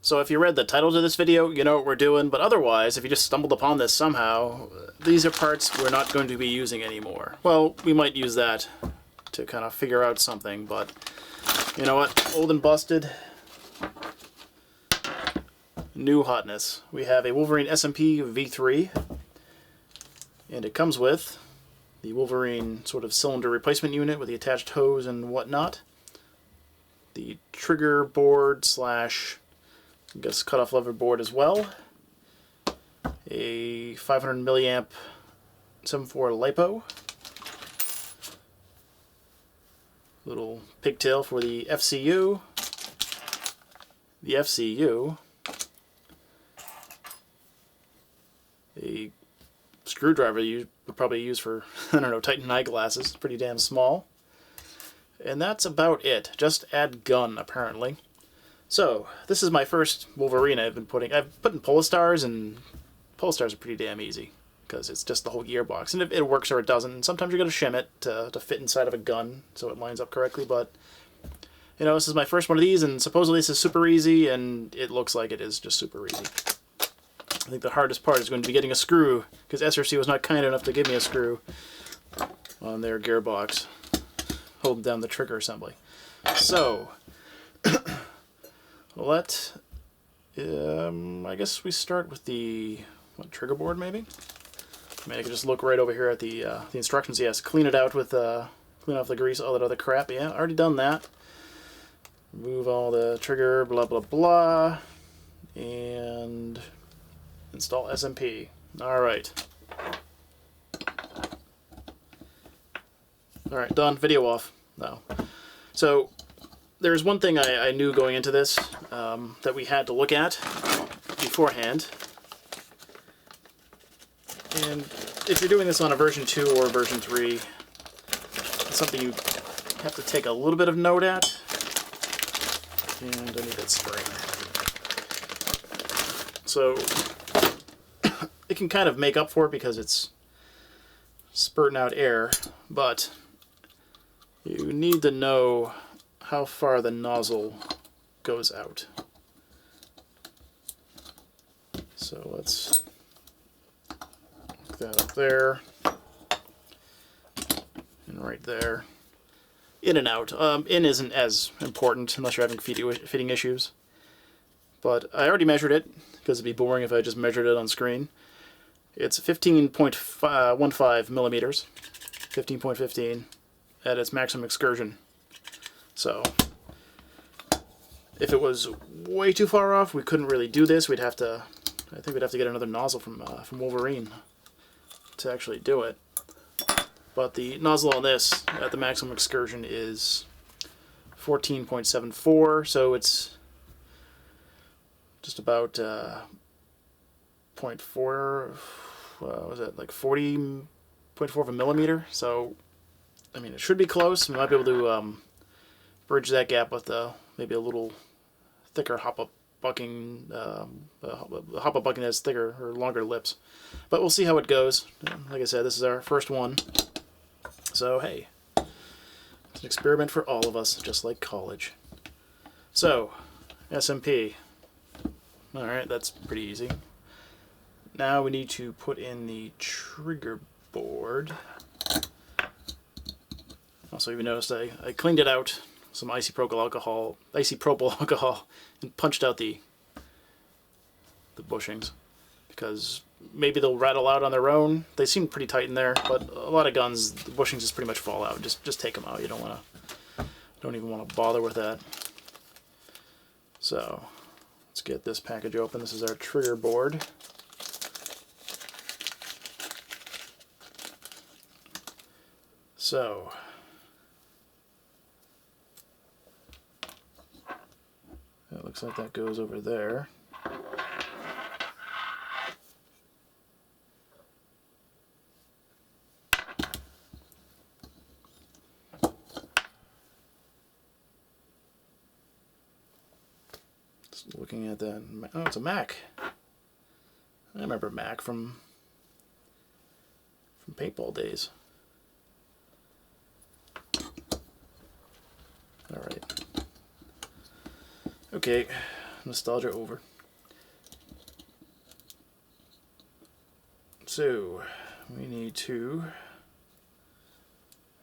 So if you read the title to this video, you know what we're doing, but otherwise, if you just stumbled upon this somehow, these are parts we're not going to be using anymore. Well, we might use that to kind of figure out something, but you know what? Old and busted, new hotness. We have a Wolverine SMP V3, and it comes with the Wolverine sort of cylinder replacement unit with the attached hose and whatnot, the trigger board slash, I guess, cutoff lever board as well, a 500 milliamp 7.4 LiPo, little pigtail for the FCU, a screwdriver you would probably use for, I don't know, tightening eyeglasses, pretty damn small, and that's about it. Just add gun, apparently. So, this is my first Wolverine I've put in Polystars, and Polystars are pretty damn easy, because it's just the whole gearbox, and it works or it doesn't, and sometimes you're going to shim it to fit inside of a gun so it lines up correctly, but, you know, this is my first one of these, and supposedly this is super easy, and it looks like it is just super easy. I think the hardest part is going to be getting a screw, because SRC was not kind enough to give me a screw on their gearbox, holding down the trigger assembly. So, I guess we start with the trigger board, maybe. I mean, I could just look right over here at the instructions. Yes, clean it out with clean off the grease, all that other crap. Yeah, already done that. Remove all the trigger, blah blah blah, and install SMP. All right. All right, done. Video off. No. So, there's one thing I knew going into this that we had to look at beforehand. And if you're doing this on a version 2 or version 3, it's something you have to take a little bit of note at. And I need that spring. So, it can kind of make up for it because it's spurting out air, but you need to know how far the nozzle goes out. So let's look that up there and right there. In and out. In isn't as important unless you're having fitting issues. But I already measured it because it'd be boring if I just measured it on screen. It's 15.15 millimeters, 15.15 at its maximum excursion. So, if it was way too far off, we couldn't really do this. I think we'd have to get another nozzle from Wolverine to actually do it. But the nozzle on this at the maximum excursion is 14.74, so it's just about 0.4, was it like 40.4 of a millimeter? So, I mean, it should be close. We might be able to bridge that gap with maybe a little thicker hop-up bucking, hop-up bucking that has thicker or longer lips. But we'll see how it goes. Like I said, this is our first one. So, hey, it's an experiment for all of us, just like college. So, SMP. Alright, that's pretty easy. Now we need to put in the trigger board. Also, you noticed I cleaned it out, some isopropyl alcohol, and punched out the bushings, because maybe they'll rattle out on their own. They seem pretty tight in there, but a lot of guns, the bushings just pretty much fall out. Just take them out. You don't even want to bother with that. So, let's get this package open. This is our trigger board. So, it looks like that goes over there. Just looking at that. Oh, it's a Mac. I remember Mac from paintball days. Alright. Okay, nostalgia over. So we need to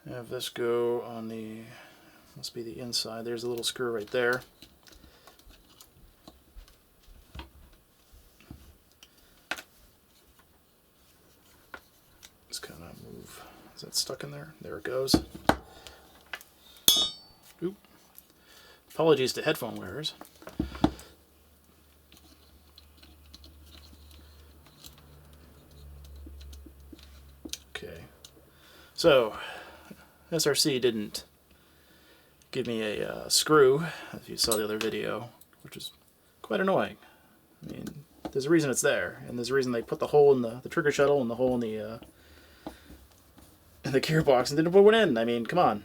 have this go on the, must be the inside. There's a little screw right there. Just kind of move. Is that stuck in there? There it goes. Oop. Apologies to headphone wearers. Okay. So, SRC didn't give me a screw, as you saw the other video, which is quite annoying. I mean, there's a reason it's there, and there's a reason they put the hole in the trigger shuttle and the hole in the gearbox and didn't put one in. I mean, come on.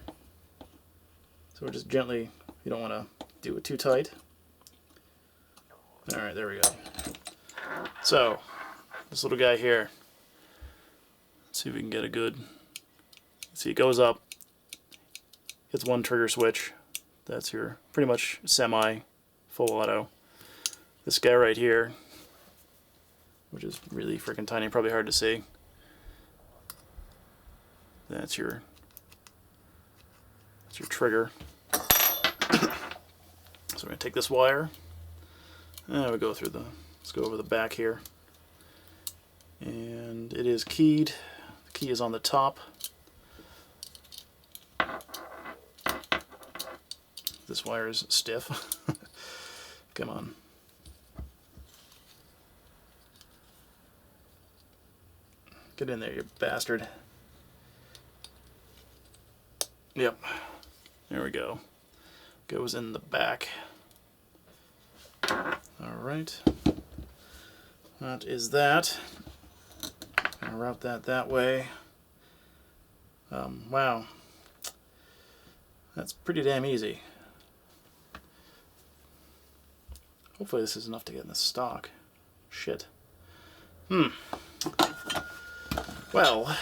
So we're just gently, you don't want to do it too tight. Alright, there we go. So, this little guy here, let's see if we can get a good, see, it goes up, hits one trigger switch, that's your pretty much semi full auto. This guy right here, which is really freaking tiny, probably hard to see, that's your trigger. So we're going to take this wire, and we go through the, let's go over the back here, and it is keyed. The key is on the top. This wire is stiff. Come on. Get in there, you bastard. Yep. There we go. Goes in the back. Alright. That is that. I'll route that way. Wow. That's pretty damn easy. Hopefully this is enough to get in the stock. Shit. Well,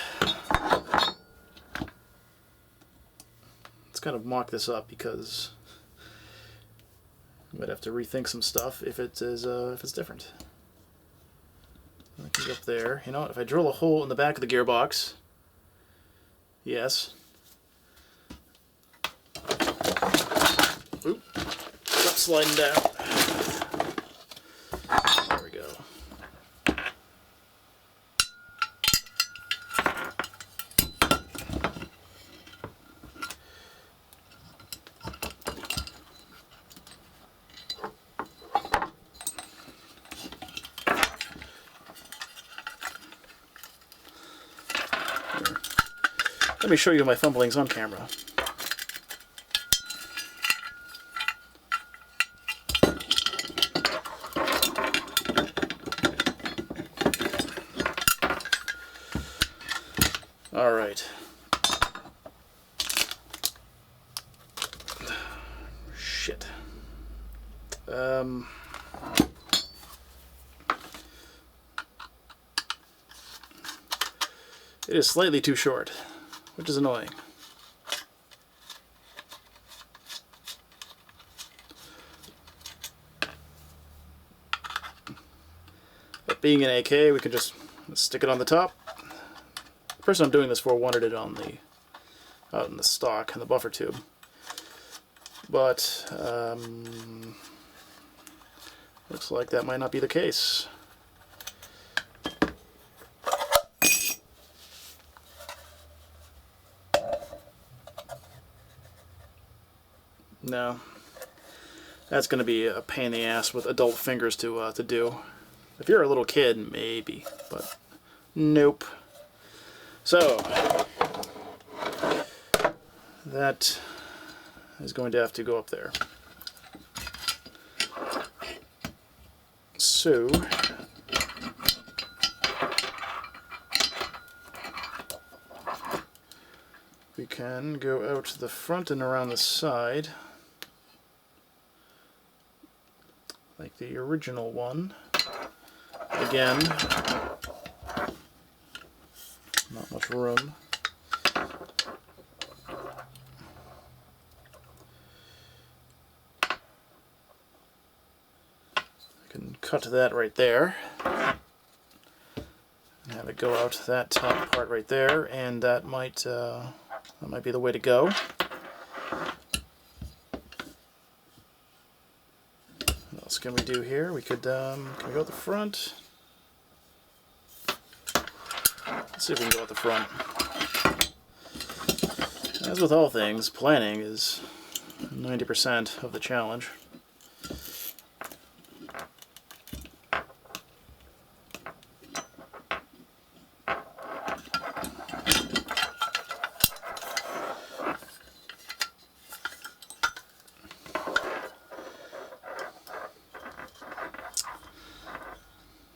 let's kind of mock this up because I might have to rethink some stuff if it is if it's different. I can go up there. You know what? If I drill a hole in the back of the gearbox, yes. Oop! Stop sliding down. There we go. Let me show you my fumblings on camera. All right. Shit. It is slightly too short, which is annoying. But being an AK, we can just stick it on the top. The person I'm doing this for wanted it on the out in the stock in the buffer tube, but looks like that might not be the case. No, that's going to be a pain in the ass with adult fingers to do. If you're a little kid, maybe, but nope. So that is going to have to go up there. So we can go out to the front and around the side, like the original one. Again, not much room. cut that right there. And have it go out that top part right there, and that might be the way to go. What else can we do here? We could can we go at the front? Let's see if we can go at the front. As with all things, planning is 90% of the challenge.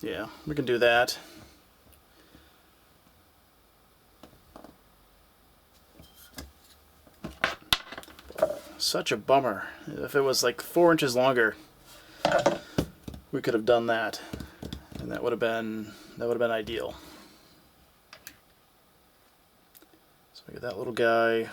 Yeah, we can do that. Such a bummer. If it was like 4 inches longer, we could have done that, and that would have been ideal. So we get that little guy.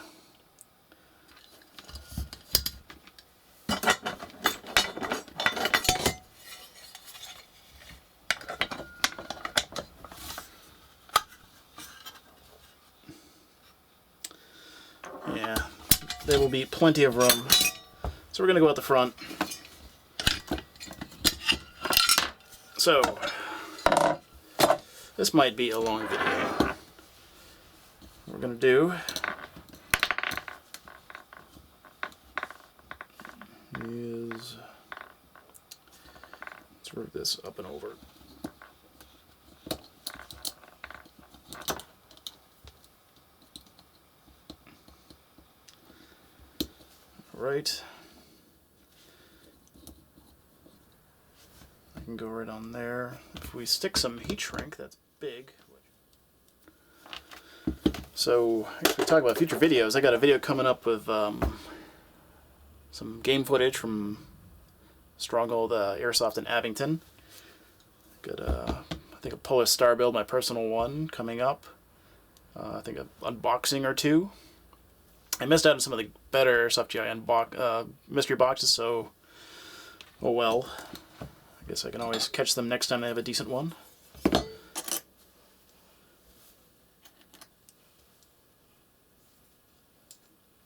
Yeah, there will be plenty of room. So we're going to go out the front. So, this might be a long video. What we're going to do is, let's move this up and over. Right. I can go right on there. If we stick some heat shrink, that's big. So, if we talk about future videos, I got a video coming up with some game footage from Stronghold Airsoft in Abington. Got I think a Polish Star build, my personal one, coming up. I think an unboxing or two. I missed out on some of the better Airsoft GI mystery boxes, so oh well. I guess I can always catch them next time they have a decent one. I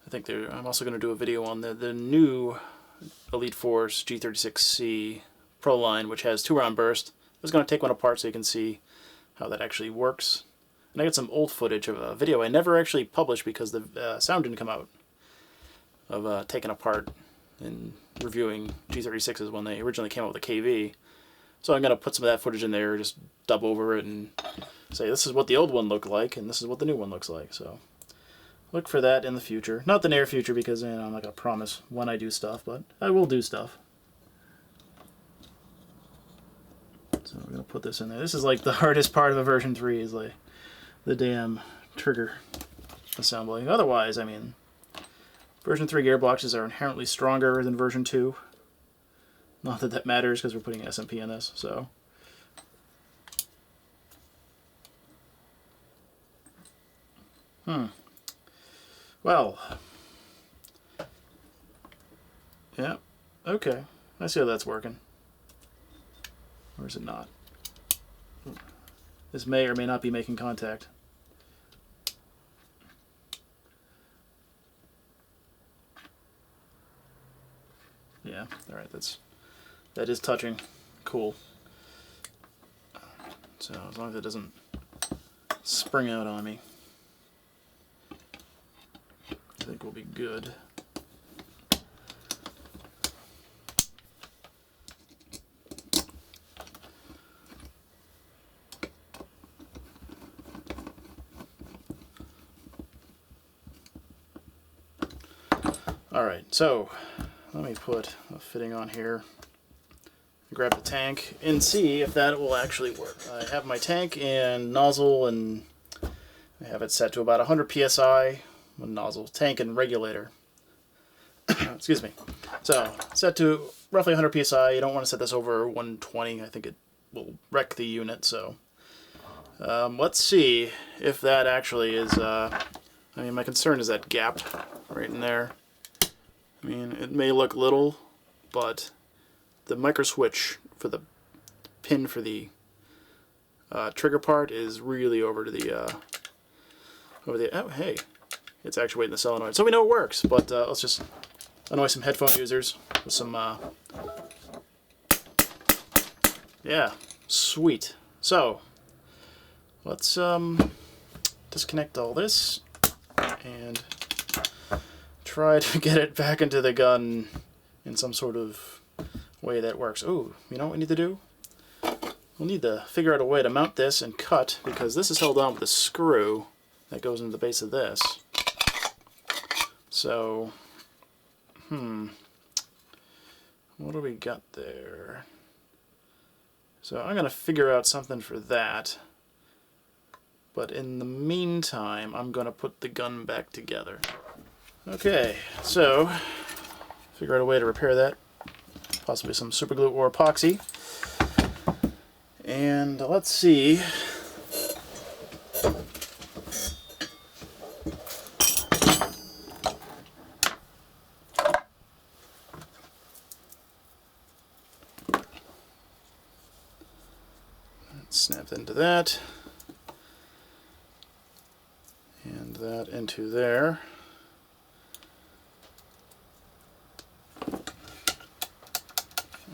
think I'm also going to do a video on the new Elite Force G36C Pro line, which has 2-round burst. I was going to take one apart so you can see how that actually works. And I got some old footage of a video I never actually published because the sound didn't come out, of taking apart and reviewing G36s when they originally came out with the KV. So I'm going to put some of that footage in there, just dub over it and say this is what the old one looked like and this is what the new one looks like. So look for that in the future. Not the near future because I'm not going to promise when I do stuff, but I will do stuff. So we're going to put this in there. This is like the hardest part of a version 3 is like the damn trigger assembly. Otherwise, I mean, version 3 gearboxes are inherently stronger than version 2. Not that that matters because we're putting SMP in this, so. Well. Yeah, okay. I see how that's working. Or is it not? This may or may not be making contact. Yeah, alright, that is touching. Cool. So as long as it doesn't spring out on me, I think we'll be good. Alright, so let me put a fitting on here, grab the tank, and see if that will actually work. I have my tank and nozzle, and I have it set to about 100 psi with nozzle, tank, and regulator. Excuse me. So, set to roughly 100 psi. You don't want to set this over 120. I think it will wreck the unit, so let's see if that actually is, I mean, my concern is that gap right in there. I mean, it may look little, but the micro switch for the pin for the trigger part is really over to the oh hey, it's actuating the solenoid, so we know it works. But let's just annoy some headphone users with some yeah, sweet. So let's disconnect all this and try to get it back into the gun in some sort of way that works. Ooh, you know what we need to do? We'll need to figure out a way to mount this and cut, because this is held on with a screw that goes into the base of this. So, what do we got there? So I'm going to figure out something for that. But in the meantime, I'm going to put the gun back together. Okay, so figure out a way to repair that. Possibly some super glue or epoxy. And let's see. Snap into that. And that into there.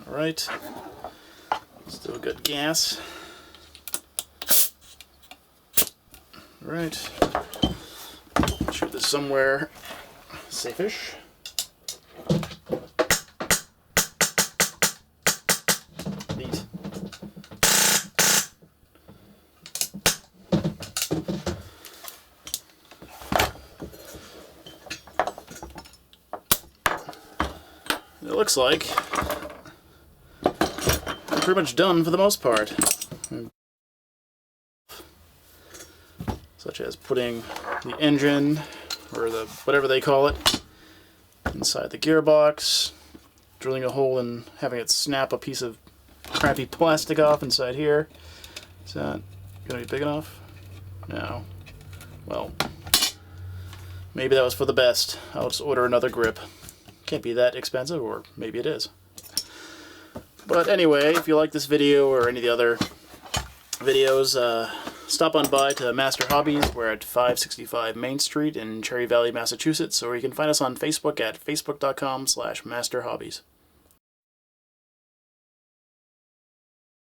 Alright. Still good gas. Alright. Shoot this somewhere safe-ish. Neat. It looks like I'm pretty much done for the most part. Such as putting the engine, or the whatever they call it, inside the gearbox, drilling a hole and having it snap a piece of crappy plastic off inside here. Is that going to be big enough? No. Well, maybe that was for the best. I'll just order another grip. Can't be that expensive, or maybe it is. But anyway, if you like this video or any of the other videos, stop on by to Master Hobbies. We're at 565 Main Street in Cherry Valley, Massachusetts, or you can find us on Facebook at facebook.com/masterhobbies.